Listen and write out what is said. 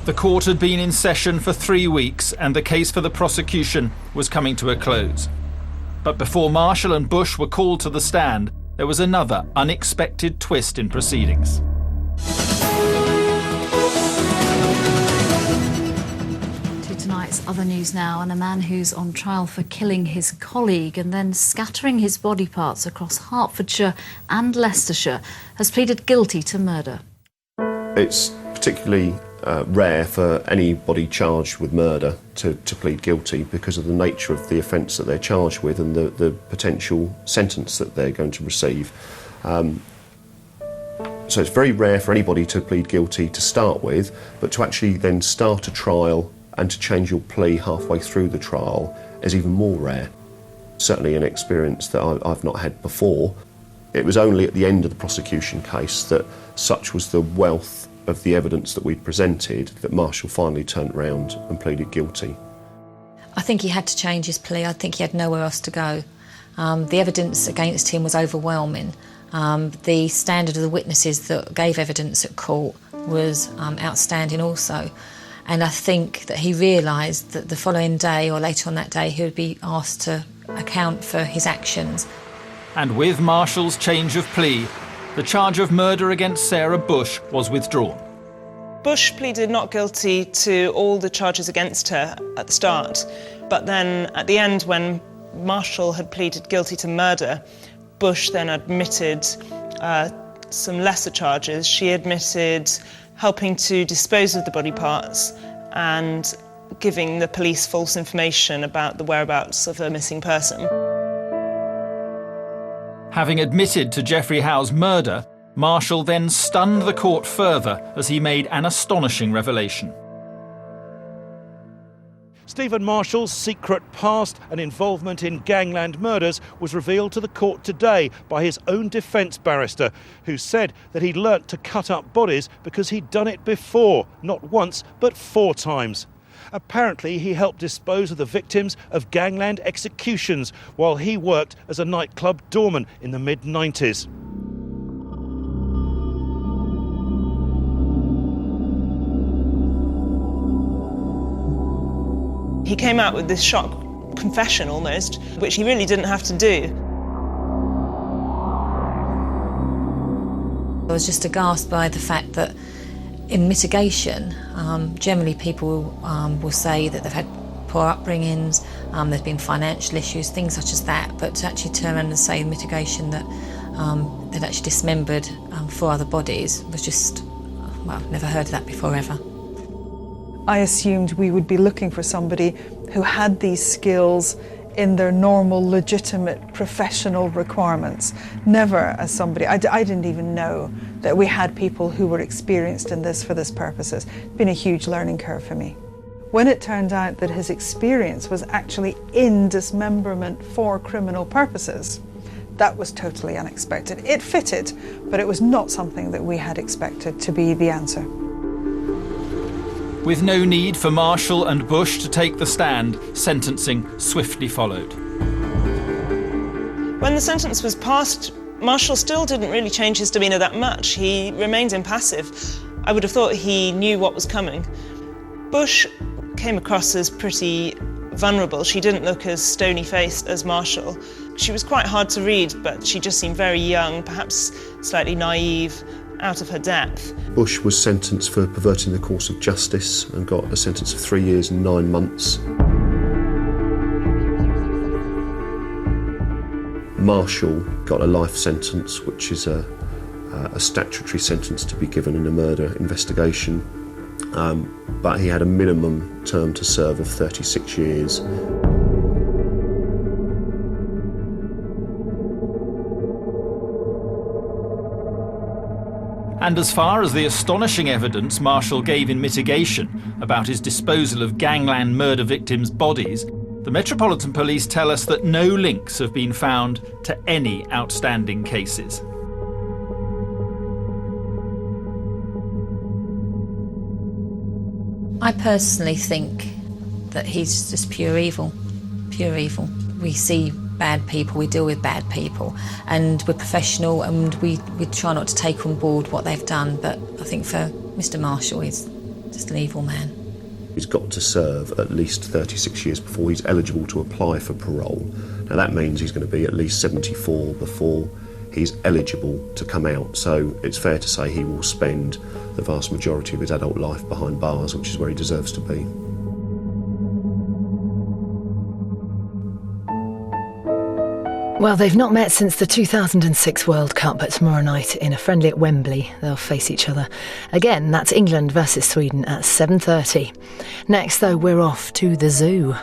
The court had been in session for 3 weeks and the case for the prosecution was coming to a close. But before Marshall and Bush were called to the stand, there was another unexpected twist in proceedings. To tonight's other news now, and a man who's on trial for killing his colleague and then scattering his body parts across Hertfordshire and Leicestershire has pleaded guilty to murder. It's particularly rare for anybody charged with murder to plead guilty because of the nature of the offence that they're charged with and the potential sentence that they're going to receive. So it's very rare for anybody to plead guilty to start with, but to actually then start a trial and to change your plea halfway through the trial is even more rare. Certainly an experience that I've not had before. It was only at the end of the prosecution case that such was the wealth of the evidence that we'd presented that Marshall finally turned round and pleaded guilty. I think he had to change his plea. I think he had nowhere else to go. The evidence against him was overwhelming. The standard of the witnesses that gave evidence at court was outstanding also. And I think that he realised that the following day or later on that day he would be asked to account for his actions. And with Marshall's change of plea, the charge of murder against Sarah Bush was withdrawn. Bush pleaded not guilty to all the charges against her at the start, but then at the end, when Marshall had pleaded guilty to murder, Bush then admitted some lesser charges. She admitted helping to dispose of the body parts and giving the police false information about the whereabouts of a missing person. Having admitted to Geoffrey Howe's murder, Marshall then stunned the court further as he made an astonishing revelation. Stephen Marshall's secret past and involvement in gangland murders was revealed to the court today by his own defence barrister, who said that he'd learnt to cut up bodies because he'd done it before, not once but 4 times. Apparently, he helped dispose of the victims of gangland executions while he worked as a nightclub doorman in the mid-90s. He came out with this shock confession almost, which he really didn't have to do. I was just aghast by the fact that in mitigation, generally people will say that they've had poor upbringings, there's been financial issues, things such as that, but to actually turn around and say in mitigation that they'd actually dismembered 4 other bodies was just, well, never heard of that before ever. I assumed we would be looking for somebody who had these skills in their normal, legitimate, professional requirements. Never as somebody, I didn't even know that we had people who were experienced in this for this purposes. It's been a huge learning curve for me. When it turned out that his experience was actually in dismemberment for criminal purposes, that was totally unexpected. It fitted, but it was not something that we had expected to be the answer. With no need for Marshall and Bush to take the stand, sentencing swiftly followed. When the sentence was passed, Marshall still didn't really change his demeanour that much. He remained impassive. I would have thought he knew what was coming. Bush came across as pretty vulnerable. She didn't look as stony-faced as Marshall. She was quite hard to read, but she just seemed very young, perhaps slightly naive, out of her depth. Bush was sentenced for perverting the course of justice and got a sentence of 3 years and 9 months. Marshall got a life sentence, which is a statutory sentence to be given in a murder investigation, but he had a minimum term to serve of 36 years. And as far as the astonishing evidence Marshall gave in mitigation about his disposal of gangland murder victims' bodies, the Metropolitan Police tell us that no links have been found to any outstanding cases. I personally think that he's just pure evil, pure evil. We see bad people, we deal with bad people, and we're professional and we try not to take on board what they've done, but I think for Mr. Marshall, he's Just an evil man. He's got to serve at least 36 years before he's eligible to apply for parole. Now that means he's going to be at least 74 before he's eligible to come out. So it's fair to say he will spend the vast majority of his adult life behind bars, which is where he deserves to be. Well, they've not met since the 2006 World Cup, but tomorrow night in a friendly at Wembley, they'll face each other. Again, that's England versus Sweden at 7:30. Next, though, we're off to the zoo.